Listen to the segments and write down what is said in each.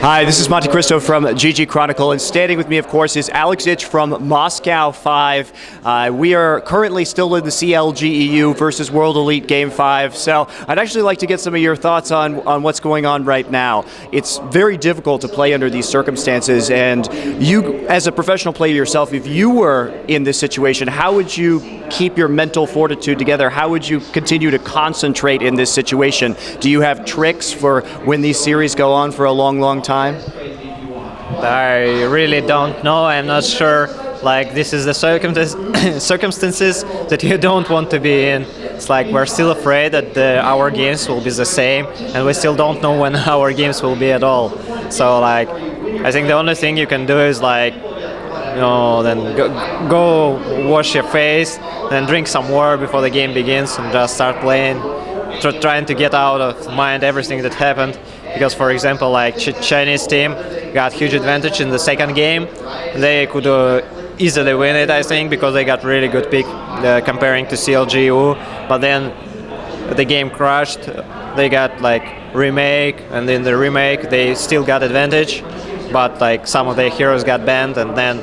Hi, this is MonteCristo from ggChronicle, and standing with me, of course, is AlexIch from Moscow 5. We are currently still in the CLGEU versus World Elite Game 5, so I'd actually like to get some of your thoughts on what's going on right now. It's very difficult to play under these circumstances, and you, as a professional player yourself, if you were in this situation, how would you keep your mental fortitude together? How would you continue to concentrate in this situation? Do you have tricks for when these series go on for a long, long time? I really don't know. I'm not sure. Like, this is the circumstances that you don't want to be in. It's like we're still afraid that our games will be the same, and we still don't know when our games will be at all. So, like, I think the only thing you can do is, like, then go wash your face, then drink some water before the game begins, and just start playing, trying to get out of mind everything that happened. Because, for example, like Chinese team got huge advantage in the second game. They could easily win it, I think, because they got really good pick comparing to CLGU. But then the game crashed. They got like remake, and in the remake they still got advantage, but like some of their heroes got banned, and then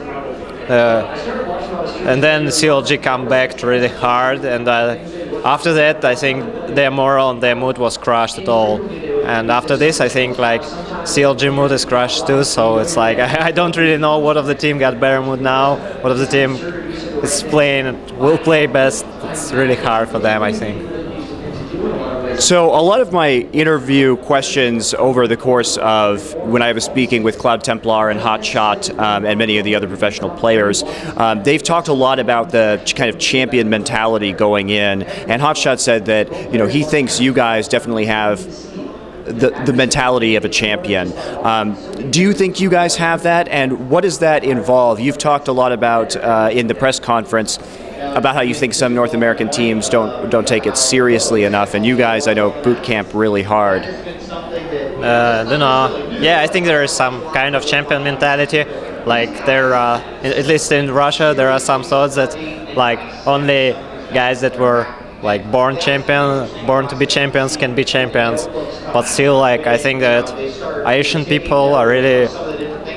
CLG come back really hard. And after that, I think their morale and their mood was crushed at all. And after this, I think like CLG mood is crushed too. So it's like I don't really know what of the team got better mood now, what of the team is playing will play best. It's really hard for them, I think. So a lot of my interview questions over the course of when I was speaking with Cloud Templar and Hotshot and many of the other professional players, they've talked a lot about the kind of champion mentality going in. And Hotshot said that he thinks you guys definitely have the mentality of a champion. Do you think you guys have that, and what does that involve? You've talked a lot about in the press conference about how you think some North American teams don't take it seriously enough, and you guys, I know, boot camp really hard. I don't know. Yeah, I think there is some kind of champion mentality. Like there, at least in Russia, there are some thoughts that like only guys that were like born to be champions can be champions. But still, like I think that Asian people are really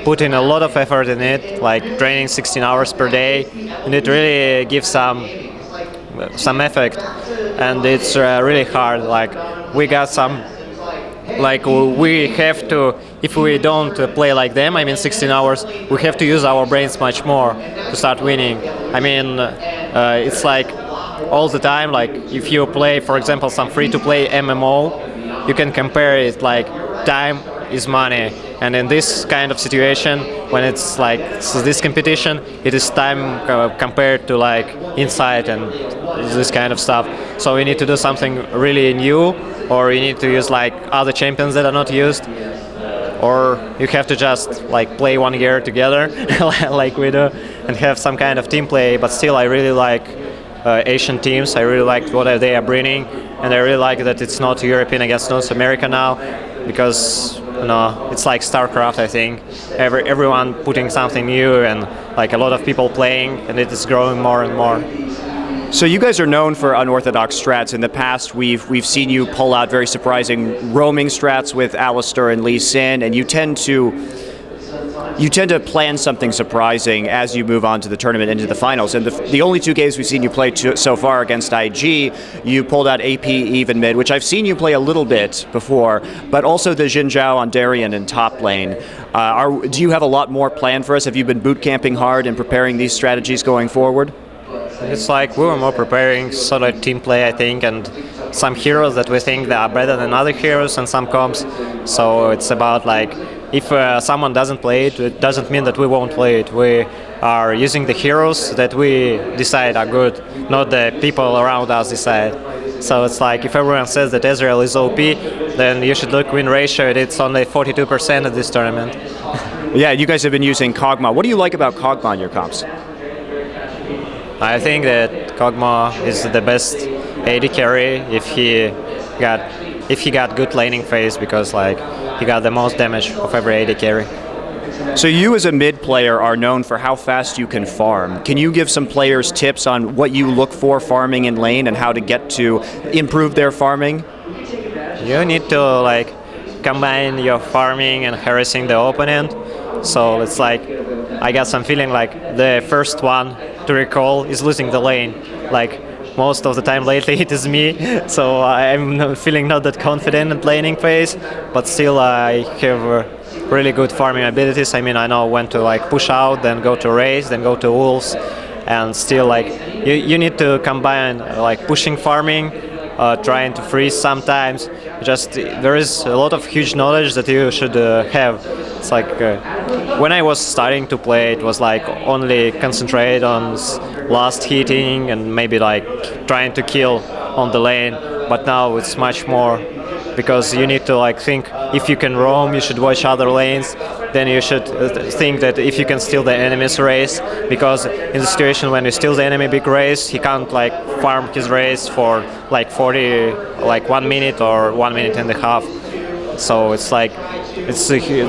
putting a lot of effort in it, like training 16 hours per day, and it really gives some effect. And it's really hard. Like we got some, like we have to, if we don't play like them, I mean 16 hours, we have to use our brains much more to start winning. I mean, it's like all the time, like if you play, for example, some free-to-play MMO, you can compare it like time is money. And in this kind of situation, when it's like this competition, it is time compared to like insight and this kind of stuff. So we need to do something really new, or you need to use like other champions that are not used, or you have to just like play one year together like we do and have some kind of team play. But still, I really like Asian teams. I really like what they are bringing, and I really like that it's not European against North America now, because it's like StarCraft. I think everyone putting something new, and like a lot of people playing, and it is growing more and more. So you guys are known for unorthodox strats. In the past, we've seen you pull out very surprising roaming strats with Alistair and Lee Sin, and you tend to plan something surprising as you move on to the tournament into the finals. And the only two games we've seen you play so far against IG, you pulled out AP even mid, which I've seen you play a little bit before, but also the Xin Zhao on Darien in top lane. Do you have a lot more planned for us? Have you been boot camping hard and preparing these strategies going forward? It's like we were more preparing solid team play, I think, and some heroes that we think that are better than other heroes and some comps. So it's about like, if someone doesn't play it, it doesn't mean that we won't play it. We are using the heroes that we decide are good, not the people around us decide. So it's like if everyone says that Ezreal is OP, then you should look win ratio, and it's only 42% at this tournament. Yeah, you guys have been using Kog'Maw. What do you like about Kog'Maw in your comps? I think that Kog'Maw is the best AD carry if he got good laning phase, because like he got the most damage of every AD carry. So you as a mid player are known for how fast you can farm. Can you give some players tips on what you look for farming in lane and how to get to improve their farming? You need to like combine your farming and harassing the opponent. So it's like I got some feeling like the first one to recall is losing the lane. Like most of the time lately it is me, so I'm feeling not that confident in laning phase, but still I have really good farming abilities. I mean, I know when to like push out, then go to raise, then go to wolves, and still like you need to combine like pushing farming, trying to freeze sometimes. Just there is a lot of huge knowledge that you should have. It's like when I was starting to play, it was like only concentrate on last hitting and maybe like trying to kill on the lane. But now it's much more, because you need to like think if you can roam, you should watch other lanes. Then you should think that if you can steal the enemy's race, because in the situation when you steal the enemy big race, he can't like farm his race for like 1 minute or 1 minute and a half. So it's like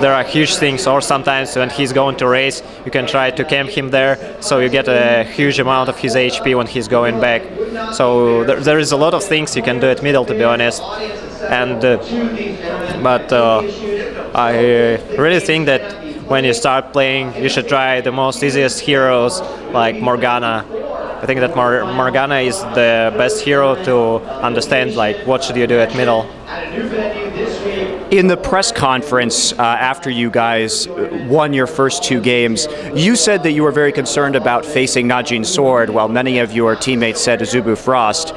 there are huge things. Or sometimes when he's going to race, you can try to camp him there, so you get a huge amount of his HP when he's going back. So there is a lot of things you can do at middle, to be honest. And but I really think that when you start playing, you should try the most easiest heroes like Morgana. I think that Morgana is the best hero to understand like what should you do at middle. In the press conference after you guys won your first 2 games, you said that you were very concerned about facing Najin Sword, while many of your teammates said Azubu Frost.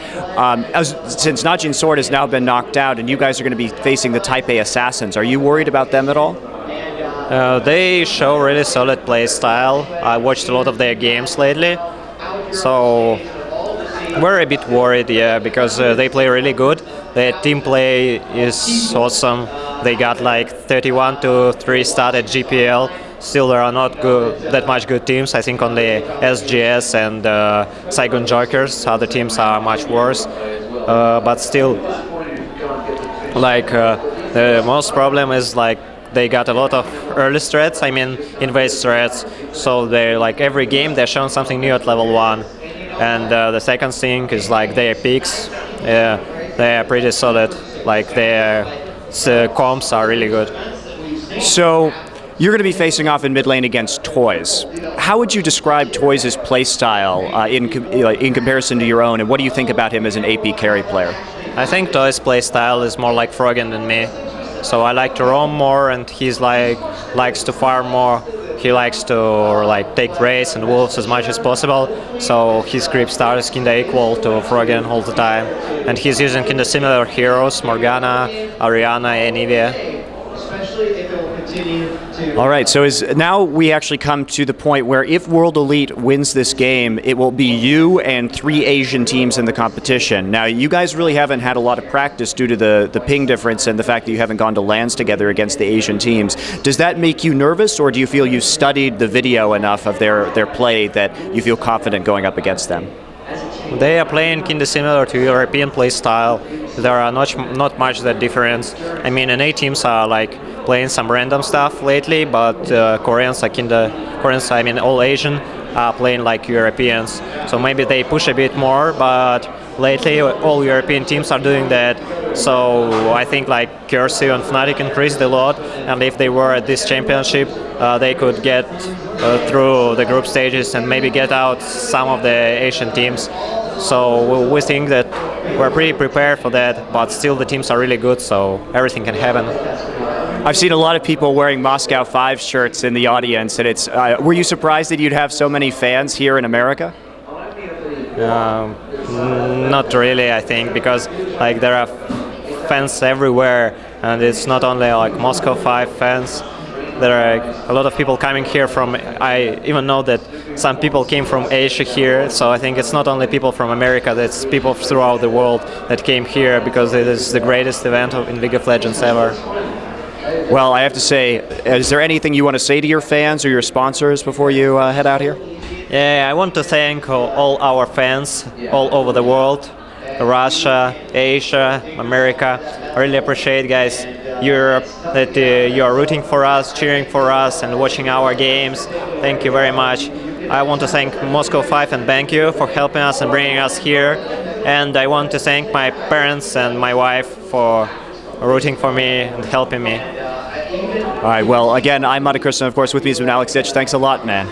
Since Najin Sword has now been knocked out and you guys are going to be facing the Type A Assassins, are you worried about them at all? They show really solid play style. I watched a lot of their games lately, so we're a bit worried, yeah, because they play really good. Their team play is awesome. They got like 31-3 start at GPL. Still, there are not that much good teams. I think only SGS and Saigon Jokers. Other teams are much worse. But still, like the most problem is like they got a lot of early strats. I mean, invade strats. So they like every game they're showing something new at level 1. And the second thing is like their picks. They are pretty solid. Like their comps are really good. So you're going to be facing off in mid lane against Toys. How would you describe Toys' play style in comparison to your own, and what do you think about him as an AP carry player? I think Toys' play style is more like Froggen than me. So I like to roam more, and he's like likes to farm more. He likes to like take race and wolves as much as possible, so his creep start is kinda equal to Froggen all the time, and he's using kinda similar heroes: Morgana, Ariana, and Evia. All right, so now we actually come to the point where if World Elite wins this game, it will be you and 3 Asian teams in the competition. Now, you guys really haven't had a lot of practice due to the ping difference and the fact that you haven't gone to LANs together against the Asian teams. Does that make you nervous, or do you feel you studied the video enough of their play that you feel confident going up against them? They are playing kinda similar to European play style. There are not much that difference. I mean, NA teams are like playing some random stuff lately, but Koreans, I mean all Asian, are playing like Europeans. So maybe they push a bit more, but lately all European teams are doing that. So I think like Cursive and Fnatic increased a lot, and if they were at this championship, they could get through the group stages and maybe get out some of the Asian teams. So we think that we're pretty prepared for that, but still the teams are really good, so everything can happen. I've seen a lot of people wearing Moscow 5 shirts in the audience, and it's. Were you surprised that you'd have so many fans here in America? Not really, I think, because like there are fans everywhere, and it's not only like Moscow 5 fans. There are a lot of people coming here from. I even know that some people came from Asia here, so I think it's not only people from America. That's people throughout the world that came here because it is the greatest event in League of Legends ever. Well, I have to say, is there anything you want to say to your fans or your sponsors before you head out here? Yeah, I want to thank all our fans all over the world, Russia, Asia, America. I really appreciate, guys, Europe, that you are rooting for us, cheering for us, and watching our games. Thank you very much. I want to thank Moscow 5 and BenQ for helping us and bringing us here. And I want to thank my parents and my wife for rooting for me and helping me. All right, well, again, I'm MonteCristo, and of course with me has been AlexIch. Thanks a lot, man.